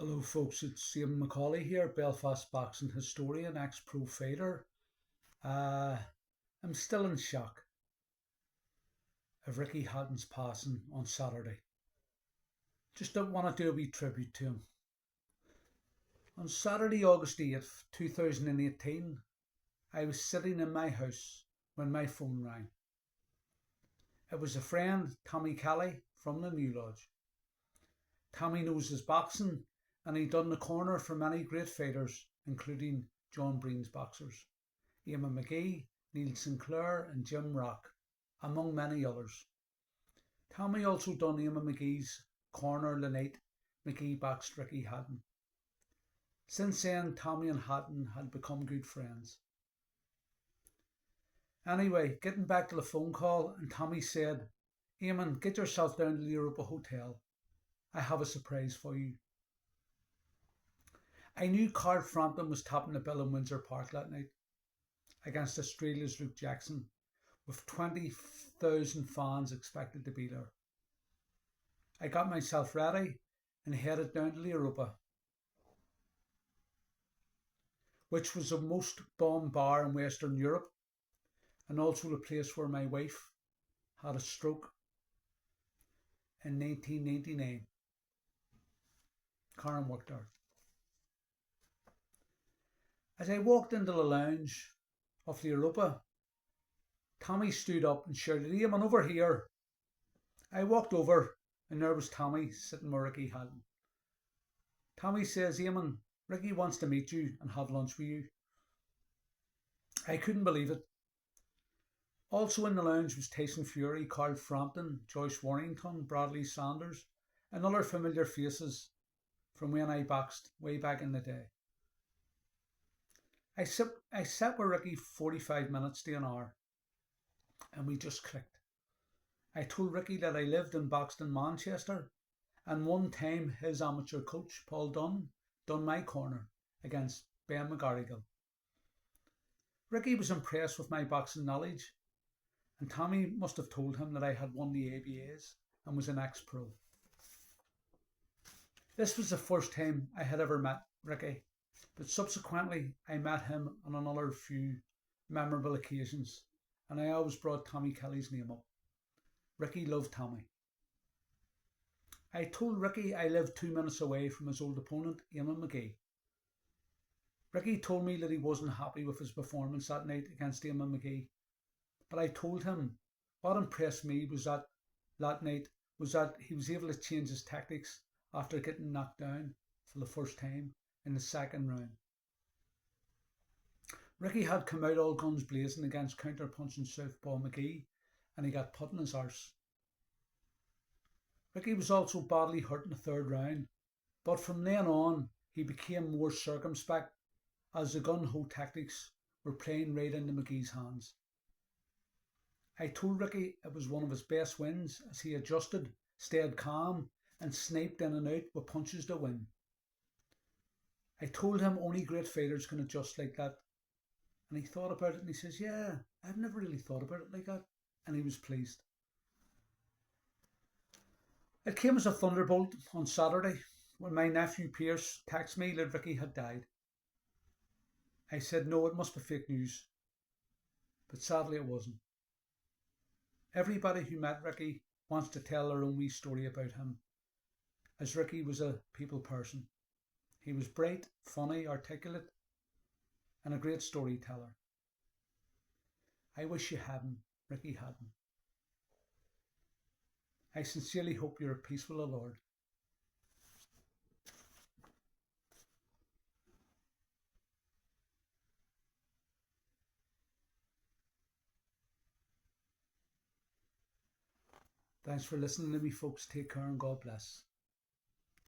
Hello folks, it's Eamon McAuley here, Belfast boxing historian, ex-pro fighter. I'm still in shock of Ricky Hatton's passing on Saturday. Just don't want to do a wee tribute to him. On Saturday, August 8th, 2018, I was sitting in my house when my phone rang. It was a friend, Tommy Kelly, from the New Lodge. Tommy knows his boxing, and he done the corner for many great fighters, including John Breen's boxers, Eamon McGee, Neil Sinclair and Jim Rock, among many others. Tommy also done Eamon McGee's corner the night McGee boxed Ricky Hatton. Since then, Tommy and Hatton had become good friends. Anyway, getting back to the phone call, and Tommy said, "Eamon, get yourself down to the Europa Hotel. I have a surprise for you." I knew Carl Frampton was topping the bill in Windsor Park that night against Australia's Luke Jackson, with 20,000 fans expected to be there. I got myself ready and headed down to the Europa, which was the most bombed bar in Western Europe, and also the place where my wife had a stroke in 1999. Karen worked there. As I walked into the lounge of the Europa, Tommy stood up and shouted, "Eamon, over here." I walked over, and there was Tommy sitting with Ricky Hatton. Tommy says, "Eamon, Ricky wants to meet you and have lunch with you." I couldn't believe it. Also in the lounge was Tyson Fury, Carl Frampton, Joyce Warrington, Bradley Sanders, and other familiar faces from when I boxed way back in the day. I sat with Ricky 45 minutes to an hour, and we just clicked. I told Ricky that I lived and boxed in Manchester, and one time his amateur coach, Paul Dunn, done my corner against Ben McGarrigle. Ricky was impressed with my boxing knowledge, and Tommy must have told him that I had won the ABAs and was an ex-pro. This was the first time I had ever met Ricky, but subsequently I met him on another few memorable occasions, and I always brought Tommy Kelly's name up. Ricky loved Tommy. I told Ricky I lived 2 minutes away from his old opponent, Eamon McGee. Ricky told me that he wasn't happy with his performance that night against Eamon McGee, but I told him what impressed me was that night was that he was able to change his tactics after getting knocked down for the first time in the second round. Ricky had come out all guns blazing against counter-punching southpaw McGee, and he got put in his arse. Ricky was also badly hurt in the third round, but from then on he became more circumspect as the gun-ho tactics were playing right into McGee's hands. I told Ricky it was one of his best wins as he adjusted, stayed calm, and sniped in and out with punches to win. I told him only great fighters can adjust like that, and he thought about it and he says, "Yeah, I've never really thought about it like that," and he was pleased. It came as a thunderbolt on Saturday when my nephew Pierce texted me that Ricky had died. I said, "No, it must be fake news," but sadly it wasn't. Everybody who met Ricky wants to tell their own wee story about him, as Ricky was a people person. He was bright, funny, articulate, and a great storyteller. I wish you hadn't, Ricky Hatton. I sincerely hope you're at peace with the Lord. Thanks for listening to me, folks. Take care and God bless.